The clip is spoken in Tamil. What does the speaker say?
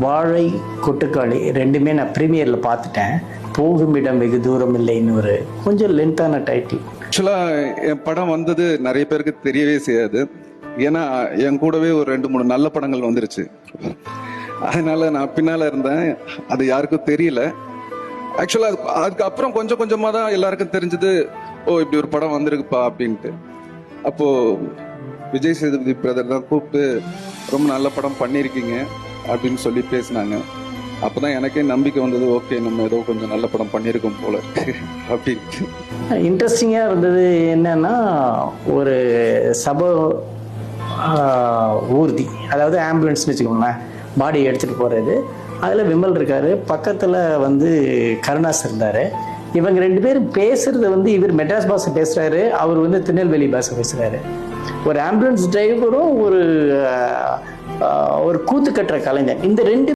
வாழை, கொட்டுக்காளி 2மே நான் ப்ரீமியர்ல பார்த்துட்டேன். போகும் இடம் வெகு தூரம் இல்லைன்னு ஒரு கொஞ்சம் லென்த்தான டைட்டில். ஆக்சுவலா என் படம் வந்தது நிறைய பேருக்கு தெரியவே செய்யாது. ஏன்னா என் கூடவே ஒரு 2-3 நல்ல படங்கள் வந்துருச்சு. அதனால நான் பின்னால இருந்தேன். அது யாருக்கும் தெரியல. ஆக்சுவலா அதுக்கப்புறம் கொஞ்சம் கொஞ்சமா தான் எல்லாருக்கும் தெரிஞ்சது, ஓ இப்படி ஒரு படம் வந்திருக்குப்பா அப்படின்ட்டு. அப்போ விஜய் சேதுபதி பிரதர் தான் கூப்பிட்டு ரொம்ப நல்ல படம் பண்ணியிருக்கீங்க அப்படின்னு சொல்லி பேசினாங்க. அப்பதான் எனக்கே நம்பிக்கை வந்தது, ஓகே நம்ம ஏதோ கொஞ்சம் நல்ல படம் பண்ணியிருக்கோம் போல இருக்கு அப்படின்ட்டு. இன்ட்ரெஸ்டிங்காக இருந்தது என்னன்னா, ஒரு ஊர்தி, அதாவது ஆம்புலன்ஸ்னு வச்சுக்கோங்களேன், பாடி எடுத்துகிட்டு போகிறது. அதில் விமல் இருக்கார், பக்கத்தில் கருணாஸ் இருந்தார். இவங்க 2 பேரும் பேசுறது இவர் மெட்ராஸ் பாஷை பேசுகிறாரு, அவர் திருநெல்வேலி பாஷை பேசுகிறாரு. ஒரு ஆம்புலன்ஸ் டிரைவரும் ஒரு கூத்து கட்டுற கலைஞர், இந்த 2